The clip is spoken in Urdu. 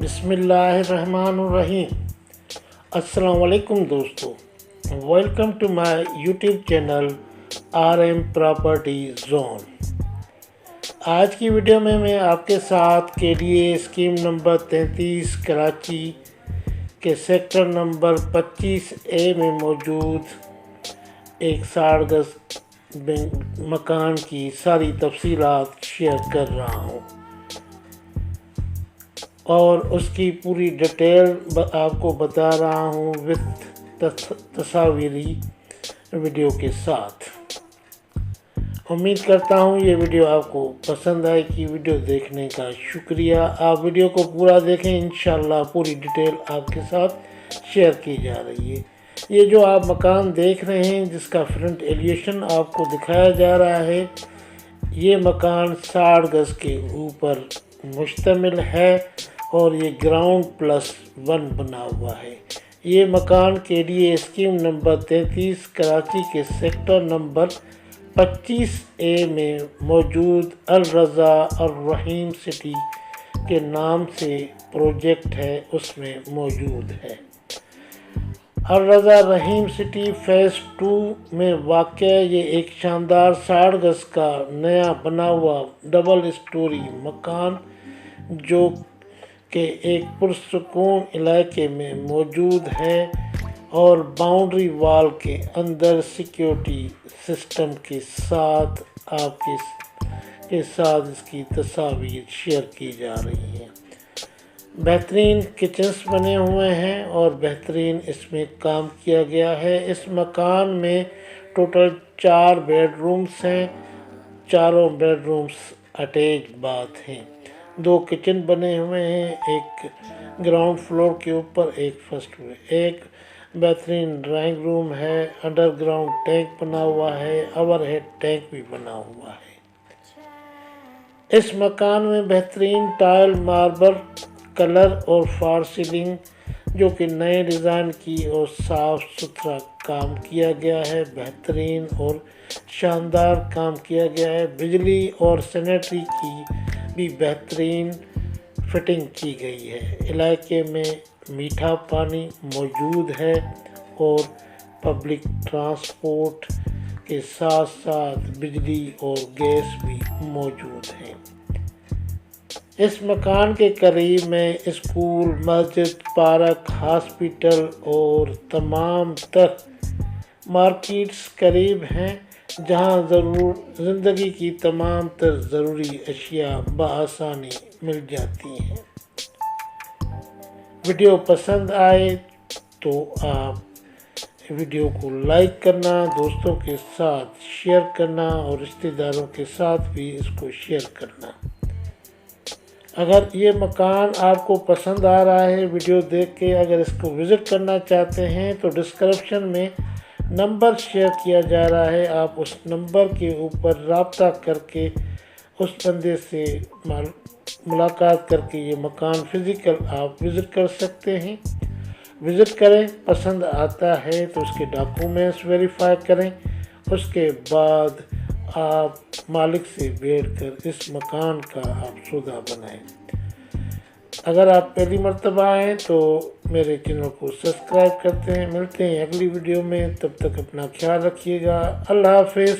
بسم اللہ الرحمن الرحیم۔ السلام علیکم دوستو، welcome to my YouTube channel RM property zone. آج کی ویڈیو میں آپ کے ساتھ KDA اسکیم نمبر 33 کراچی کے سیکٹر نمبر 25A میں موجود ایک 60 گز مکان کی ساری تفصیلات شیئر کر رہا ہوں اور اس کی پوری ڈیٹیل آپ کو بتا رہا ہوں وتھ تصاویری ویڈیو کے ساتھ۔ امید کرتا ہوں یہ ویڈیو آپ کو پسند آئے گی۔ ویڈیو دیکھنے کا شکریہ۔ آپ ویڈیو کو پورا دیکھیں، انشاءاللہ پوری ڈیٹیل آپ کے ساتھ شیئر کی جا رہی ہے۔ یہ جو آپ مکان دیکھ رہے ہیں جس کا فرنٹ ایلیویشن آپ کو دکھایا جا رہا ہے، یہ مکان 60 گز کے اوپر مشتمل ہے اور یہ گراؤنڈ +1 بنا ہوا ہے۔ یہ مکان KDA اسکیم نمبر 33 کراچی کے سیکٹر نمبر 25A میں موجود الرضا الرحیم سٹی کے نام سے پروجیکٹ ہے، اس میں موجود ہے۔ الرضا رحیم سٹی فیز 2 میں واقع یہ ایک شاندار 60 گز کا نیا بنا ہوا ڈبل اسٹوری مکان جو کہ ایک پرسکون علاقے میں موجود ہے اور باؤنڈری وال کے اندر سیکیورٹی سسٹم کے ساتھ آپ کے ساتھ اس کی تصاویر شیئر کی جا رہی ہیں۔ بہترین کچنز بنے ہوئے ہیں اور بہترین اس میں کام کیا گیا ہے۔ اس مکان میں ٹوٹل 4 بیڈ رومز ہیں، چاروں بیڈ رومز اٹیچ باتھ ہیں۔ 2 کچن بنے ہوئے ہیں، ایک گراؤنڈ فلور کے اوپر، ایک فرسٹ فلور۔ ایک بہترین ڈرائنگ روم ہے، انڈر گراؤنڈ ٹینک بنا ہوا ہے، اوور ہیڈ ٹینک بھی بنا ہوا ہے۔ اس مکان میں بہترین ٹائل ماربل کلر اور فال سیلنگ جو کہ نئے ڈیزائن کی اور صاف ستھرا کام کیا گیا ہے، بہترین اور شاندار کام کیا گیا ہے۔ بجلی اور سینیٹری کی بھی بہترین فٹنگ کی گئی ہے۔ علاقے میں میٹھا پانی موجود ہے اور پبلک ٹرانسپورٹ کے ساتھ ساتھ بجلی اور گیس بھی موجود ہے۔ اس مکان کے قریب میں اسکول، مسجد، پارک، ہاسپٹل اور تمام تر مارکیٹس قریب ہیں جہاں زندگی کی تمام تر ضروری اشیاء بآسانی مل جاتی ہیں۔ ویڈیو پسند آئے تو آپ ویڈیو کو لائک کرنا، دوستوں کے ساتھ شیئر کرنا اور رشتہ داروں کے ساتھ بھی اس کو شیئر کرنا۔ اگر یہ مکان آپ کو پسند آ رہا ہے ویڈیو دیکھ کے، اگر اس کو وزٹ کرنا چاہتے ہیں تو ڈسکرپشن میں نمبر شیئر کیا جا رہا ہے، آپ اس نمبر کے اوپر رابطہ کر کے اس بندے سے ملاقات کر کے یہ مکان فزیکل آپ وزٹ کر سکتے ہیں۔ وزٹ کریں، پسند آتا ہے تو اس کے ڈاکومنٹس ویریفائی کریں، اس کے بعد آپ مالک سے بیٹھ کر اس مکان کا آپ سودا بنائیں۔ اگر آپ پہلی مرتبہ آئیں تو میرے چینل کو سبسکرائب کرتے ہیں۔ ملتے ہیں اگلی ویڈیو میں، تب تک اپنا خیال رکھیے گا۔ اللہ حافظ۔